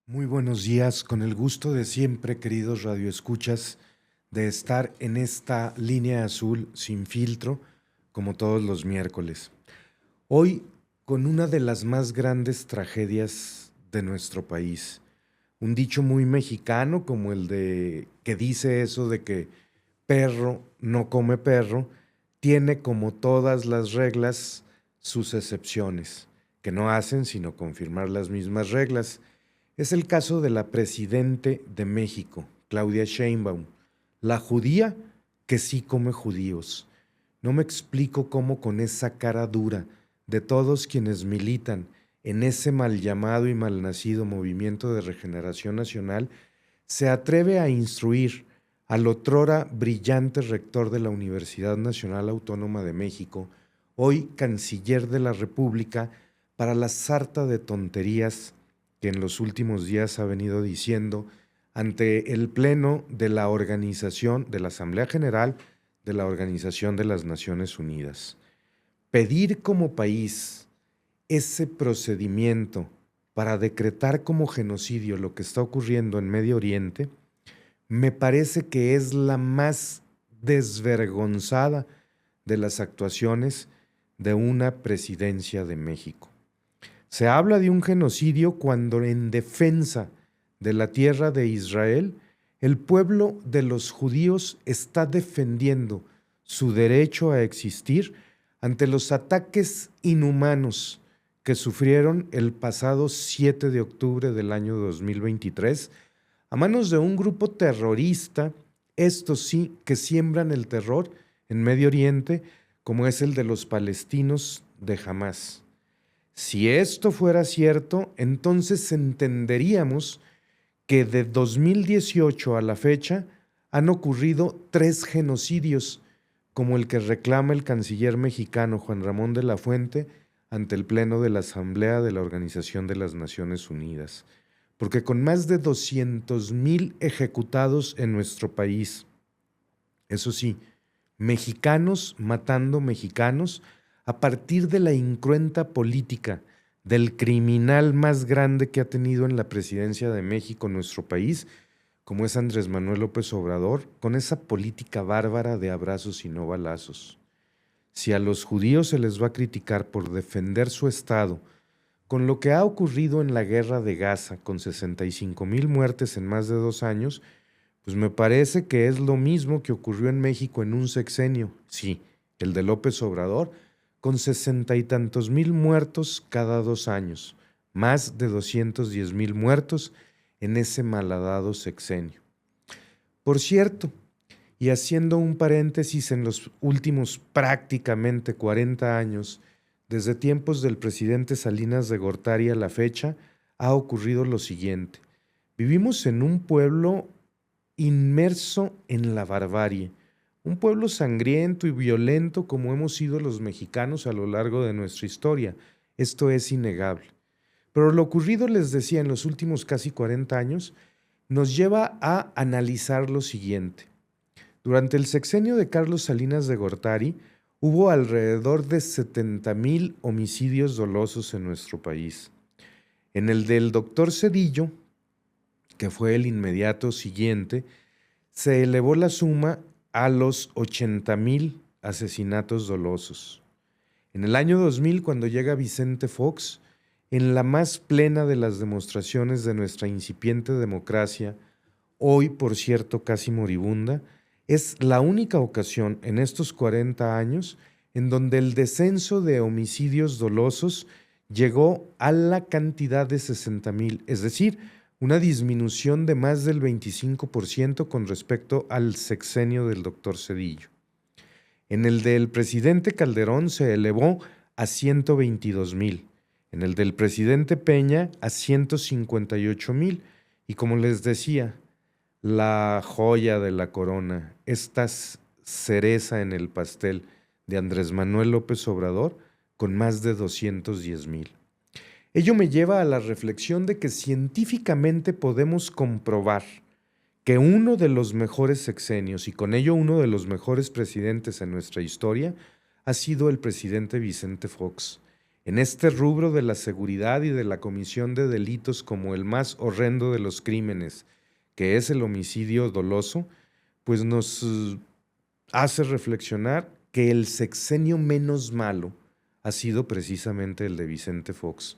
Muy buenos días, con el gusto de siempre, queridos radioescuchas, de estar en esta línea azul sin filtro, como todos los miércoles. Hoy, con una de las más grandes tragedias de nuestro país. Un dicho muy mexicano, como el de que dice eso de que perro no come perro, tiene como todas las reglas sus excepciones, que no hacen sino confirmar las mismas reglas. Es el caso de la presidente de México, Claudia Sheinbaum, la judía que sí come judíos. No me explico cómo con esa cara dura de todos quienes militan en ese mal llamado y mal nacido Movimiento de Regeneración Nacional se atreve a instruir al otrora brillante rector de la Universidad Nacional Autónoma de México, hoy canciller de la República, para la sarta de tonterías que en los últimos días ha venido diciendo ante el Pleno de la Organización, de la Asamblea General de la Organización de las Naciones Unidas. Pedir como país ese procedimiento para decretar como genocidio lo que está ocurriendo en Medio Oriente, me parece que es la más desvergonzada de las actuaciones de una presidencia de México. Se habla de un genocidio cuando en defensa de la tierra de Israel, el pueblo de los judíos está defendiendo su derecho a existir ante los ataques inhumanos que sufrieron el pasado 7 de octubre del año 2023 a manos de un grupo terrorista, estos sí que siembran el terror en Medio Oriente, como es el de los palestinos de Hamás. Si esto fuera cierto, entonces entenderíamos que de 2018 a la fecha han ocurrido 3 genocidios, como el que reclama el canciller mexicano Juan Ramón de la Fuente ante el Pleno de la Asamblea de la Organización de las Naciones Unidas. Porque con más de 200,000 ejecutados en nuestro país, eso sí, mexicanos matando mexicanos, a partir de la incruenta política del criminal más grande que ha tenido en la presidencia de México nuestro país, como es Andrés Manuel López Obrador, con esa política bárbara de abrazos y no balazos. Si a los judíos se les va a criticar por defender su Estado, con lo que ha ocurrido en la guerra de Gaza, con 65,000 muertes en más de 2 años, pues me parece que es lo mismo que ocurrió en México en un sexenio, sí, el de López Obrador, con 60 y tantos mil muertos cada 2 años, más de 210,000 muertos en ese malhadado sexenio. Por cierto, y haciendo un paréntesis en los últimos prácticamente 40 años, desde tiempos del presidente Salinas de Gortari a la fecha, ha ocurrido lo siguiente. Vivimos en un pueblo inmerso en la barbarie, un pueblo sangriento y violento como hemos sido los mexicanos a lo largo de nuestra historia. Esto es innegable. Pero lo ocurrido, les decía, en los últimos casi 40 años, nos lleva a analizar lo siguiente. Durante el sexenio de Carlos Salinas de Gortari, hubo alrededor de 70,000 homicidios dolosos en nuestro país. En el del doctor Cedillo, que fue el inmediato siguiente, se elevó la suma a los 80,000 asesinatos dolosos. En el año 2000, cuando llega Vicente Fox, en la más plena de las demostraciones de nuestra incipiente democracia, hoy por cierto casi moribunda, es la única ocasión en estos 40 años en donde el descenso de homicidios dolosos llegó a la cantidad de 60,000, es decir, una disminución de más del 25% con respecto al sexenio del doctor Cedillo. En el del presidente Calderón se elevó a 122,000, en el del presidente Peña a 158,000 y como les decía, la joya de la corona, esta cereza en el pastel de Andrés Manuel López Obrador con más de 210,000. Ello me lleva a la reflexión de que científicamente podemos comprobar que uno de los mejores sexenios y con ello uno de los mejores presidentes en nuestra historia ha sido el presidente Vicente Fox, En este rubro de la seguridad y de la comisión de delitos como el más horrendo de los crímenes, que es el homicidio doloso, pues nos hace reflexionar que el sexenio menos malo ha sido precisamente el de Vicente Fox.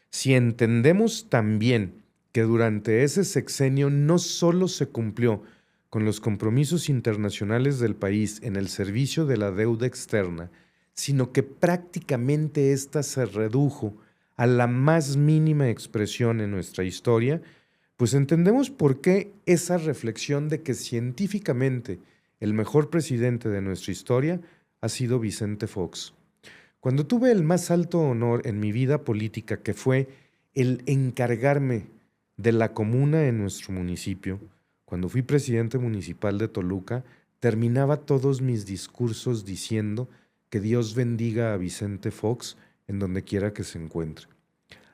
Si entendemos también que durante ese sexenio no solo se cumplió con los compromisos internacionales del país en el servicio de la deuda externa, sino que prácticamente ésta se redujo a la más mínima expresión en nuestra historia, pues entendemos por qué esa reflexión de que científicamente el mejor presidente de nuestra historia ha sido Vicente Fox. Cuando tuve el más alto honor en mi vida política, que fue el encargarme de la comuna en nuestro municipio, cuando fui presidente municipal de Toluca, terminaba todos mis discursos diciendo que Dios bendiga a Vicente Fox en donde quiera que se encuentre.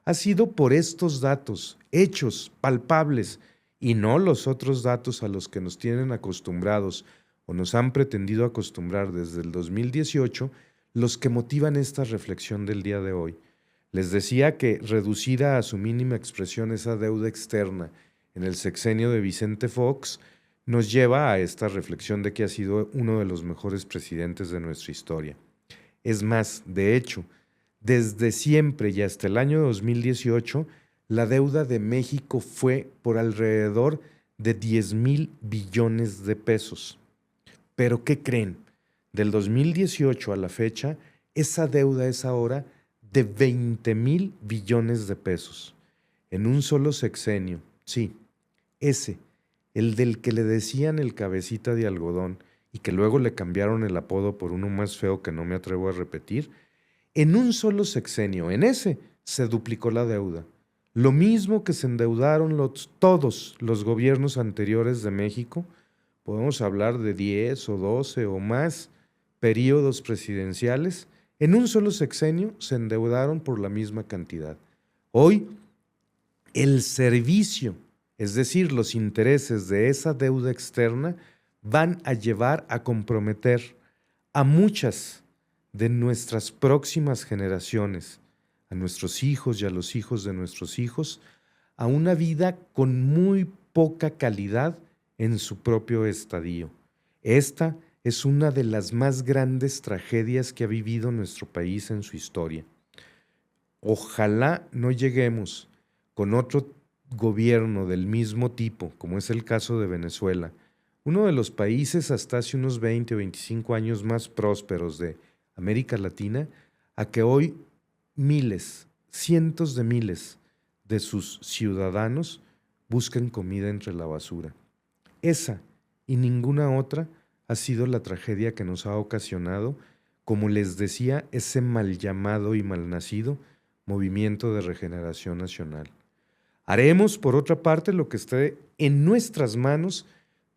Ha sido por estos datos, hechos, palpables, y no los otros datos a los que nos tienen acostumbrados o nos han pretendido acostumbrar desde el 2018, los que motivan esta reflexión del día de hoy. Les decía que reducida a su mínima expresión esa deuda externa en el sexenio de Vicente Fox nos lleva a esta reflexión de que ha sido uno de los mejores presidentes de nuestra historia. Es más, de hecho, desde siempre y hasta el año 2018, la deuda de México fue por alrededor de 10,000 billones de pesos. Pero ¿qué creen? Del 2018 a la fecha, esa deuda es ahora de 20,000 billones de pesos. En un solo sexenio, sí, ese, el del que le decían el cabecita de algodón y que luego le cambiaron el apodo por uno más feo que no me atrevo a repetir, en un solo sexenio, en ese, se duplicó la deuda. Lo mismo que se endeudaron todos los gobiernos anteriores de México, podemos hablar de 10 o 12 o más periodos presidenciales, en un solo sexenio se endeudaron por la misma cantidad. Hoy, el servicio, es decir, los intereses de esa deuda externa, van a llevar a comprometer a muchas de nuestras próximas generaciones, a nuestros hijos y a los hijos de nuestros hijos, a una vida con muy poca calidad en su propio estadio. Esta es una de las más grandes tragedias que ha vivido nuestro país en su historia. Ojalá no lleguemos con otro gobierno del mismo tipo, como es el caso de Venezuela, uno de los países hasta hace unos 20 o 25 años más prósperos de América Latina, a que hoy miles, cientos de miles de sus ciudadanos busquen comida entre la basura. Esa y ninguna otra ha sido la tragedia que nos ha ocasionado, como les decía, ese mal llamado y malnacido Movimiento de Regeneración Nacional. Haremos, por otra parte, lo que esté en nuestras manos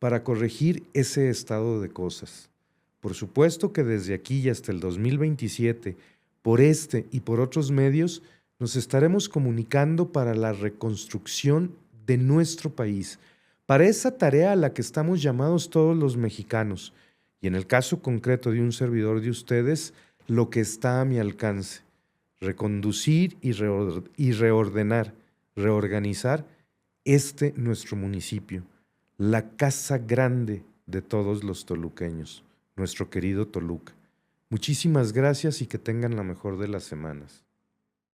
para corregir ese estado de cosas. Por supuesto que desde aquí y hasta el 2027, por este y por otros medios, nos estaremos comunicando para la reconstrucción de nuestro país, para esa tarea a la que estamos llamados todos los mexicanos, y en el caso concreto de un servidor de ustedes, lo que está a mi alcance, reconducir y reordenar, reorganizar nuestro municipio, la casa grande de todos los toluqueños, nuestro querido Toluca. Muchísimas gracias y que tengan la mejor de las semanas.